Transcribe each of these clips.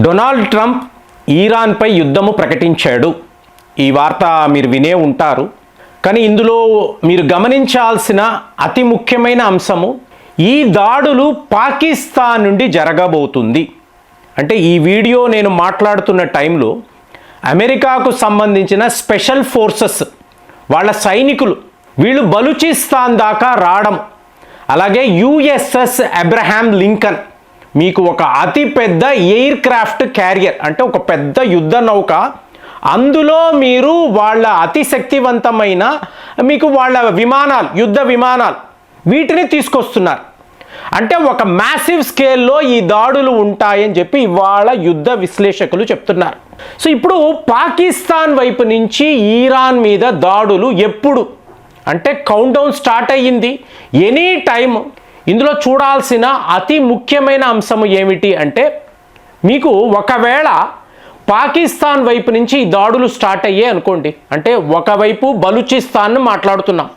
Donald Trump ఇరాన్పై యుద్ధము ప్రకటించాడు. ఈ వార్త మీరు వినే ఉంటారు. కానీ ఇందులో మీరు గమనించాల్సిన అతి ముఖ్యమైన అంశము, ఈ దాడులు పాకిస్తాన్ నుండి జరగబోతుంది. అంటే ఈ వీడియో నేను మాట్లాడుతున్న టైంలో అమెరికాకు సంబంధించిన స్పెషల్ ఫోర్సెస్ వాళ్ళ సైనికులు వీళ్ళు బలూచిస్తాన్ దాకా రావడం, అలాగే యుఎస్ఎస్ అబ్రహాం లింకన్, మీకు ఒక అతి పెద్ద ఎయిర్ క్రాఫ్ట్ క్యారియర్, అంటే ఒక పెద్ద యుద్ధ నౌక, అందులో మీరు వాళ్ళ అతి శక్తివంతమైన మీకు వాళ్ళ విమానాలు, యుద్ధ విమానాలు, వీటిని తీసుకొస్తున్నారు. అంటే ఒక మ్యాసివ్ స్కేల్లో ఈ దాడులు ఉంటాయని చెప్పి ఇవాళ యుద్ధ విశ్లేషకులు చెప్తున్నారు. సో ఇప్పుడు పాకిస్తాన్ వైపు నుంచి ఇరాన్ మీద దాడులు ఎప్పుడు అంటే కౌంట్ డౌన్ స్టార్ట్ అయ్యింది, ఎనీ టైం. ఇందులో చూడాల్సిన అతి ముఖ్యమైన అంశం ఏమిటి అంటే, మీకు ఒకవేళ పాకిస్తాన్ వైపు నుంచి ఈ దాడులు స్టార్ట్ అయ్యాయి అనుకోండి, అంటే ఒకవైపు బలూచిస్తాన్ మాట్లాడుతున్నాం,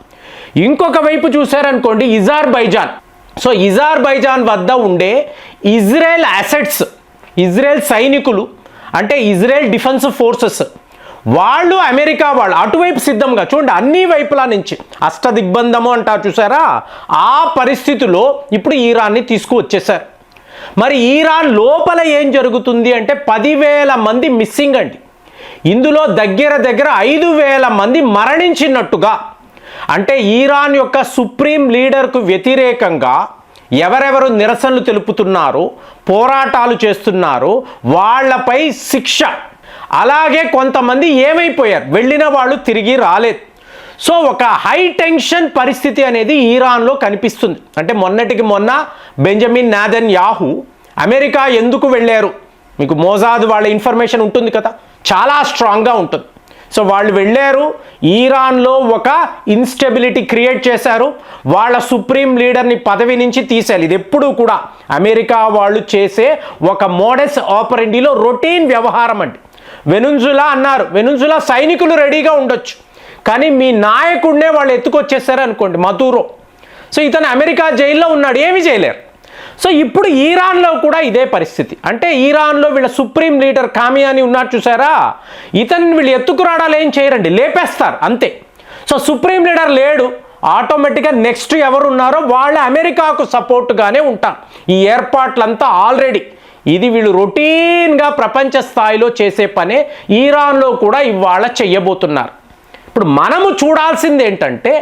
ఇంకొక వైపు చూశారనుకోండి ఇజార్బైజాన్. సో ఇజార్బైజాన్ వద్ద ఉండే ఇజ్రాయెల్ అసెట్స్, ఇజ్రాయెల్ సైనికులు, అంటే ఇజ్రాయెల్ డిఫెన్స్ ఫోర్సెస్, వాళ్ళు అమెరికా వాళ్ళు అటువైపు సిద్ధంగా చూడండి, అన్ని వైపులా నుంచి అష్టదిగ్బంధము అంటారు చూసారా, ఆ పరిస్థితిలో ఇప్పుడు ఇరాన్ని తీసుకువచ్చేసారు. మరి ఇరాన్ లోపల ఏం జరుగుతుంది అంటే 10,000 మంది మిస్సింగ్ అండి. ఇందులో దగ్గర 5,000 మంది మరణించినట్టుగా. అంటే ఇరాన్ యొక్క సుప్రీం లీడర్కు వ్యతిరేకంగా ఎవరెవరు నిరసనలు తెలుపుతున్నారో, పోరాటాలు చేస్తున్నారో వాళ్ళపై శిక్ష. అలాగే కొంతమంది ఏమైపోయారు, వెళ్ళిన వాళ్ళు తిరిగి రాలేదు. సో ఒక హై టెన్షన్ పరిస్థితి అనేది ఇరాన్లో కనిపిస్తుంది. అంటే మొన్నటికి మొన్న బెంజమిన్ నెతన్యాహు అమెరికా ఎందుకు వెళ్ళారు, మీకు మోసాద్ వాళ్ళ ఇన్ఫర్మేషన్ ఉంటుంది కదా, చాలా స్ట్రాంగ్గా ఉంటుంది. సో వాళ్ళు వెళ్ళారు, ఇరాన్లో ఒక ఇన్స్టెబిలిటీ క్రియేట్ చేశారు, వాళ్ళ సుప్రీం లీడర్ని పదవి నుంచి తీసేయాలి. ఇది ఎప్పుడూ కూడా అమెరికా వాళ్ళు చేసే ఒక మోడస్ ఆపరెండిలో రొటీన్ వ్యవహారం అండి. వెనుజులా అన్నారు, వెనుజులా సైనికులు రెడీగా ఉండొచ్చు, కానీ మీ నాయకుడినే వాళ్ళు ఎత్తుకొచ్చేసారు అనుకోండి, మదూరో. సో ఇతను అమెరికా జైల్లో ఉన్నాడు, ఏమీ చేయలేరు. సో ఇప్పుడు ఇరాన్లో కూడా ఇదే పరిస్థితి. అంటే ఇరాన్లో వీళ్ళ సుప్రీం లీడర్ కామియాని ఉన్నాడు చూసారా, ఇతన్ని వీళ్ళు ఎత్తుకురాడాలు ఏం చేయరండి, లేపేస్తారు అంతే. సో సుప్రీం లీడర్ లేడు, ఆటోమేటిక్గా నెక్స్ట్ ఎవరు ఉన్నారో వాళ్ళు అమెరికాకు సపోర్ట్గానే ఉంటారు. ఈ ఏర్పాట్లంతా ఆల్రెడీ ఇది వీళ్ళు రొటీన్గా ప్రపంచ స్థాయిలో చేసే పనే ఇరాన్లో కూడా ఇవాళ చెయ్యబోతున్నారు. ఇప్పుడు మనము చూడాల్సింది ఏంటంటే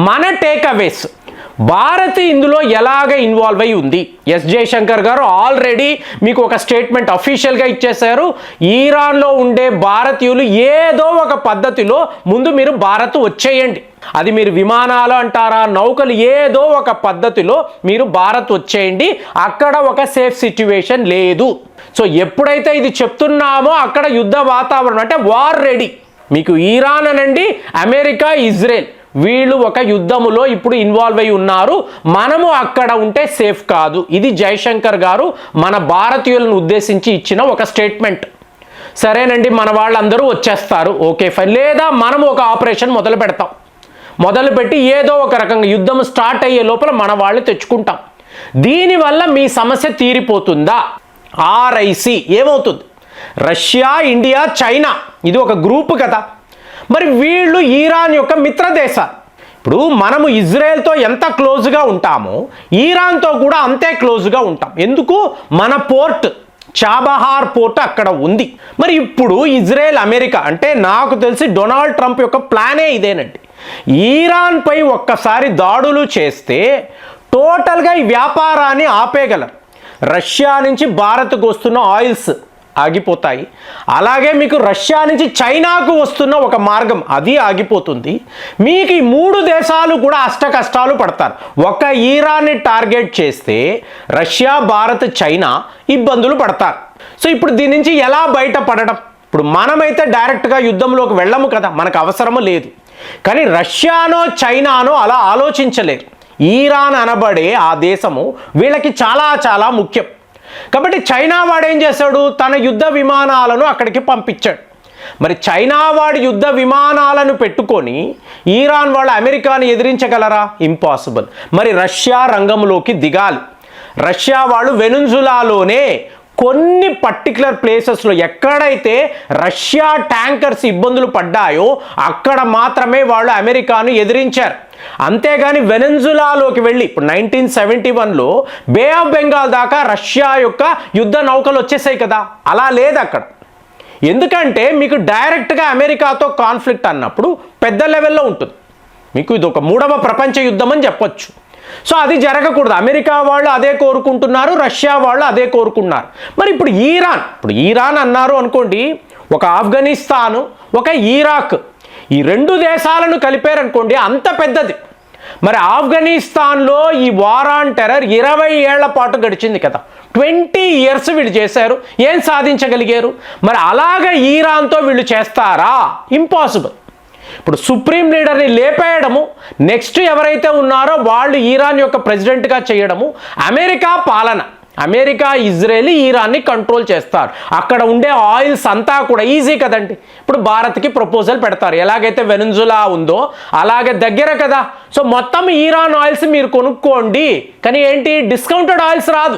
మన టేక్అవేస్, భారత్ ఇందులో ఎలాగ ఇన్వాల్వ్ అయి ఉంది. ఎస్ జయశంకర్ గారు ఆల్రెడీ మీకు ఒక స్టేట్మెంట్ అఫీషియల్గా ఇచ్చేశారు. ఇరాన్లో ఉండే భారతీయులు ఏదో ఒక పద్ధతిలో ముందు మీరు భారత్ వచ్చేయండి, అది మీరు విమానాలు అంటారా, నౌకలు, ఏదో ఒక పద్ధతిలో మీరు భారత్ వచ్చేయండి, అక్కడ ఒక సేఫ్ సిచ్యువేషన్ లేదు. సో ఎప్పుడైతే ఇది చెప్తున్నామో అక్కడ యుద్ధ వాతావరణం, అంటే వార్ రెడీ. మీకు ఇరాన్ అనండి, అమెరికా, ఇజ్రాయెల్, వీళ్ళు ఒక యుద్ధములో ఇప్పుడు ఇన్వాల్వ్ అయి ఉన్నారు, మనము అక్కడ ఉంటే సేఫ్ కాదు. ఇది జయశంకర్ గారు మన భారతీయులను ఉద్దేశించి ఇచ్చిన ఒక స్టేట్మెంట్. సరేనండి, మన వాళ్ళందరూ వచ్చేస్తారు, ఓకే ఫైన్. లేదా మనము ఒక ఆపరేషన్ మొదలు పెడతాం, మొదలుపెట్టి ఏదో ఒక రకంగా యుద్ధం స్టార్ట్ అయ్యే లోపల మన వాళ్ళు తెచ్చుకుంటాం. దీనివల్ల మీ సమస్య తీరిపోతుందా? ఆర్ఐసి ఏమవుతుంది? రష్యా, ఇండియా, చైనా, ఇది ఒక గ్రూప్ కదా. మరి వీళ్ళు ఇరాన్ యొక్క మిత్ర దేశాలు. ఇప్పుడు మనము ఇజ్రాయెల్తో ఎంత క్లోజ్గా ఉంటామో ఇరాన్తో కూడా అంతే క్లోజ్గా ఉంటాం. ఎందుకు? మన పోర్ట్, చాబహార్ పోర్ట్ అక్కడ ఉంది. మరి ఇప్పుడు ఇజ్రాయెల్, అమెరికా, అంటే నాకు తెలిసి డొనాల్డ్ ట్రంప్ యొక్క ప్లానే ఇదేనండి. ఇరాన్పై ఒక్కసారి దాడులు చేస్తే టోటల్గా ఈ వ్యాపారాన్ని ఆపేయగలరు. రష్యా నుంచి భారత్కు వస్తున్న ఆయిల్స్ ఆగిపోతాయి, అలాగే మీకు రష్యా నుంచి చైనాకు వస్తున్న ఒక మార్గం అది ఆగిపోతుంది. మీకు ఈ 3 దేశాలు కూడా అష్ట కష్టాలు పడతారు. ఒక ఇరాన్ని టార్గెట్ చేస్తే రష్యా, భారత్, చైనా ఇబ్బందులు పడతారు. సో ఇప్పుడు దీని నుంచి ఎలా బయటపడడం? ఇప్పుడు మనమైతే డైరెక్ట్గా యుద్ధంలోకి వెళ్ళము కదా, మనకు అవసరము లేదు. కానీ రష్యానో చైనానో అలా ఆలోచించలేరు. ఇరాన్ అనబడే ఆ దేశము వీళ్ళకి చాలా చాలా ముఖ్యం. కాబట్టి చైనా వాడు ఏం చేశాడు, తన యుద్ధ విమానాలను అక్కడికి పంపించాడు. మరి చైనా వాడి యుద్ధ విమానాలను పెట్టుకొని ఇరాన్ వాళ్ళు అమెరికాని ఎదిరించగలరా? ఇంపాసిబుల్. మరి రష్యా రంగంలోకి దిగాలి. రష్యా వాళ్ళు వెనుజులాలోనే కొన్ని పర్టికులర్ ప్లేసెస్లో ఎక్కడైతే రష్యా ట్యాంకర్స్ ఇబ్బందులు పడ్డాయో అక్కడ మాత్రమే వాళ్ళు అమెరికాను ఎదిరించారు. అంతేగాని వెనెజులాలోకి వెళ్ళి ఇప్పుడు 1971లో బే ఆఫ్ బెంగాల్ దాకా రష్యా యొక్క యుద్ధ నౌకలు వచ్చేసాయి కదా, అలా లేదు అక్కడ. ఎందుకంటే మీకు డైరెక్ట్గా అమెరికాతో కాన్ఫ్లిక్ట్ అన్నప్పుడు పెద్ద లెవెల్లో ఉంటుంది. మీకు ఇది ఒక 3వ ప్రపంచ యుద్ధం అని చెప్పొచ్చు. సో అది జరగకూడదు. అమెరికా వాళ్ళు అదే కోరుకుంటున్నారు, రష్యా వాళ్ళు అదే కోరుకుంటున్నారు. మరి ఇప్పుడు ఈరాన్ అన్నారు అనుకోండి, ఒక ఆఫ్ఘనిస్తాను, ఒక ఇరాక్, ఈ 2 దేశాలను కలిపారనుకోండి, అంత పెద్దది. మరి ఆఫ్ఘనిస్తాన్లో ఈ వార్ ఆన్ టెర్రర్ 20 ఏళ్ల పాటు గడిచింది కదా, 20 ఇయర్స్ వీళ్ళు చేశారు, ఏం సాధించగలిగారు? మరి అలాగే ఈరాన్తో వీళ్ళు చేస్తారా? ఇంపాసిబుల్. ఇప్పుడు సుప్రీం లీడర్ని లేపేయడము, నెక్స్ట్ ఎవరైతే ఉన్నారో వాళ్ళు ఈరాన్ యొక్క ప్రెసిడెంట్గా చేయడము, అమెరికా పాలన, అమెరికా ఇజ్రాయెల్ ఈరాన్ని కంట్రోల్ చేస్తారు. అక్కడ ఉండే ఆయిల్స్ అంతా కూడా ఈజీ కదండి. ఇప్పుడు భారత్కి ప్రపోజల్ పెడతారు, ఎలాగైతే వెనెజులా ఉందో అలాగే దగ్గర కదా, సో మొత్తం ఈరాన్ ఆయిల్స్ మీరు కొనుక్కోండి. కానీ ఏంటి, డిస్కౌంటెడ్ ఆయిల్స్ రాదు.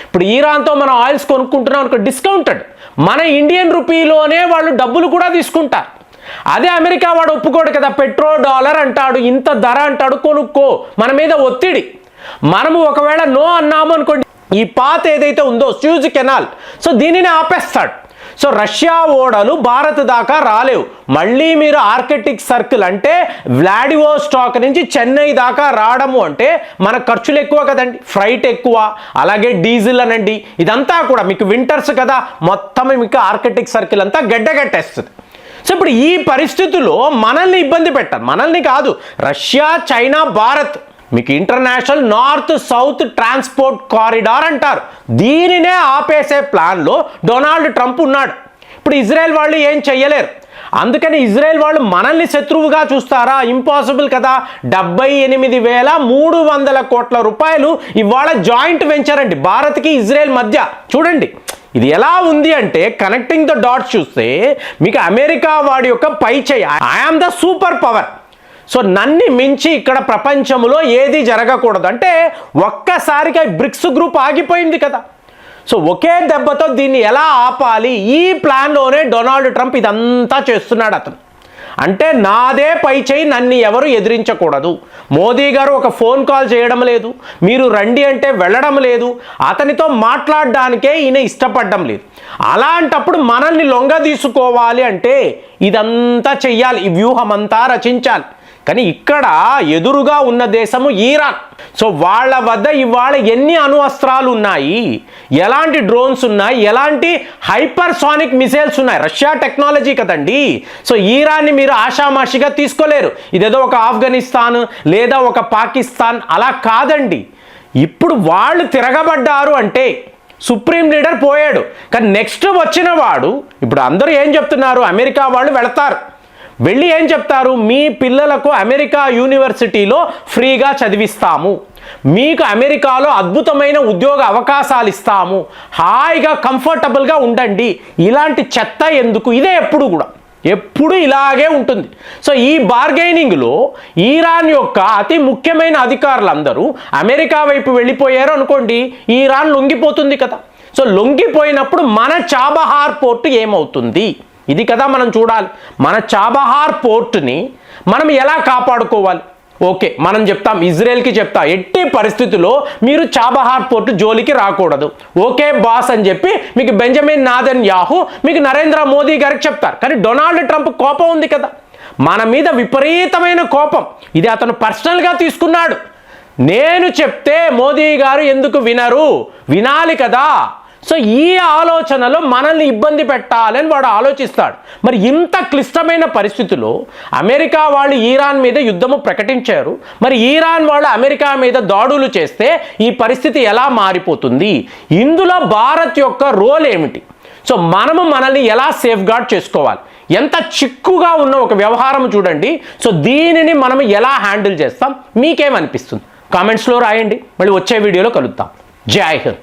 ఇప్పుడు ఈరాన్తో మనం ఆయిల్స్ కొనుక్కుంటున్నాం అనుకో, డిస్కౌంటెడ్, మన ఇండియన్ రూపీలోనే వాళ్ళు డబ్బులు కూడా తీసుకుంటారు. అదే అమెరికా వాడు ఒప్పుకోడు కదా, $1 అంటాడు, ఇంత ధర అంటాడు, కొనుక్కో, మన మీద ఒత్తిడి. మనము ఒకవేళ నో అన్నాము అనుకోండి, ఈ పాత ఏదైతే ఉందో సూయజ్ కెనాల్, సో దీనిని ఆపేస్తాడు. సో రష్యా ఓడలు భారత్ దాకా రాలేవు. మళ్ళీ మీరు ఆర్కిటిక్ సర్కిల్ అంటే వ్లాడివోస్టాక్ నుంచి చెన్నై దాకా రావడము అంటే మన ఖర్చులు ఎక్కువ కదండి, ఫ్రైట్ ఎక్కువ, అలాగే డీజిల్ అనండి, ఇదంతా కూడా మీకు వింటర్స్ కదా, మొత్తం మీకు ఆర్కిటిక్ సర్కిల్ అంతా గడ్డగట్టేస్తుంది. సో ఇప్పుడు ఈ పరిస్థితుల్లో మనల్ని ఇబ్బంది పెట్టారు, మనల్ని కాదు, రష్యా, చైనా, భారత్, మీకు international north south transport corridor అంటారు, దీనినే ఆపేసే ప్లాన్లో డొనాల్డ్ ట్రంప్ ఉన్నాడు. ఇప్పుడు ఇజ్రాయెల్ వాళ్ళు ఏం చెయ్యలేరు. అందుకని ఇజ్రాయెల్ వాళ్ళు మనల్ని శత్రువుగా చూస్తారా? ఇంపాసిబుల్ కదా. 78,300 కోట్ల రూపాయలు ఇవాళ జాయింట్ వెంచర్ అండి భారత్కి ఇజ్రాయెల్ మధ్య. చూడండి ఇది ఎలా ఉంది అంటే, కనెక్టింగ్ ద డాట్స్ చూస్తే మీకు అమెరికా వాడి యొక్క పై చేయి, I am the super power, so నన్ను మించి ఇక్కడ ప్రపంచంలో ఏది జరగకూడదు అంటే ఒక్కసారిగా బ్రిక్స్ గ్రూప్ ఆగిపోయింది కదా. సో ఒకే దెబ్బతో దీన్ని ఎలా ఆపాలి, ఈ ప్లాన్లోనే డొనాల్డ్ ట్రంప్ ఇదంతా చేస్తున్నాడు. అతను అంటే నాదే పై చేయి, నన్ను ఎవరు ఎదిరించకూడదు. మోదీ గారు ఒక ఫోన్ కాల్ చేయడం లేదు, మీరు రండి అంటే వెళ్ళడం లేదు, అతనితో మాట్లాడడానికే ఈయన ఇష్టపడడం లేదు. అలాంటప్పుడు మనల్ని లొంగ తీసుకోవాలి అంటే ఇదంతా చెయ్యాలి, ఈ వ్యూహం అంతా రచించాలి. కానీ ఇక్కడ ఎదురుగా ఉన్న దేశము ఈరాన్. సో వాళ్ళ వద్ద ఇవాళ ఎన్ని అణు అస్త్రాలు ఉన్నాయి, ఎలాంటి డ్రోన్స్ ఉన్నాయి, ఎలాంటి హైపర్సానిక్ మిసైల్స్ ఉన్నాయి, రష్యా టెక్నాలజీ కదండి. సో ఈరాన్ని మీరు ఆషామాషిగా తీసుకోలేరు. ఇదేదో ఒక ఆఫ్ఘనిస్తాన్ లేదా ఒక పాకిస్తాన్ అలా కాదండి. ఇప్పుడు వాళ్ళు తిరగబడ్డారు అంటే సుప్రీం లీడర్ పోయాడు, కానీ నెక్స్ట్ వచ్చిన వాడు, ఇప్పుడు అందరూ ఏం చెప్తున్నారు, అమెరికా వాళ్ళు వెళతారు, వెళ్ళి ఏం చెప్తారు, మీ పిల్లలకు అమెరికా యూనివర్సిటీలో ఫ్రీగా చదివిస్తాము, మీకు అమెరికాలో అద్భుతమైన ఉద్యోగ అవకాశాలు ఇస్తాము, హాయిగా కంఫర్టబుల్గా ఉండండి. ఇలాంటి చెత్త ఎందుకు? ఇదే ఎప్పుడు ఇలాగే ఉంటుంది. సో ఈ బార్గెనింగ్లో ఈరాన్ యొక్క అతి ముఖ్యమైన అధికారులందరూ అమెరికా వైపు వెళ్ళిపోయారు అనుకోండి, ఈరాన్ లొంగిపోతుంది కదా. సో లొంగిపోయినప్పుడు మన చాబహార్ పోర్టు ఏమవుతుంది? ఇది కదా మనం చూడాలి. మన చాబహార్ పోర్టుని మనం ఎలా కాపాడుకోవాలి? ఓకే, మనం చెప్తాం, ఇజ్రాయెల్కి చెప్తా, ఎట్టి పరిస్థితుల్లో మీరు చాబహార్ పోర్టు జోలికి రాకూడదు, ఓకే బాస్ అని చెప్పి మీకు బెంజమిన్ నెతన్యాహు, మీకు నరేంద్ర మోదీ గారికి చెప్తారు. కానీ డొనాల్డ్ ట్రంప్ కోపం ఉంది కదా, మన మీద విపరీతమైన కోపం. ఇది అతను పర్సనల్గా తీసుకున్నాడు. నేను చెప్తే మోదీ గారు ఎందుకు వినరు? వినాలి కదా. సో ఈ ఆలోచనలో మనల్ని ఇబ్బంది పెట్టాలని వాడు ఆలోచిస్తాడు. మరి ఇంత క్లిష్టమైన పరిస్థితుల్లో అమెరికా వాళ్ళు ఈరాన్ మీద యుద్ధము ప్రకటించారు. మరి ఈరాన్ వాళ్ళు అమెరికా మీద దాడులు చేస్తే ఈ పరిస్థితి ఎలా మారిపోతుంది? ఇందులో భారత్ యొక్క రోల్ ఏమిటి? సో మనల్ని ఎలా సేఫ్ గార్డ్ చేసుకోవాలి? ఎంత చిక్కుగా ఉన్న ఒక వ్యవహారం చూడండి. సో దీనిని మనం ఎలా హ్యాండిల్ చేస్తాం? మీకేమనిపిస్తుంది? కామెంట్స్లో రాయండి. మళ్ళీ వచ్చే వీడియోలో కలుద్దాం. జై హింద్.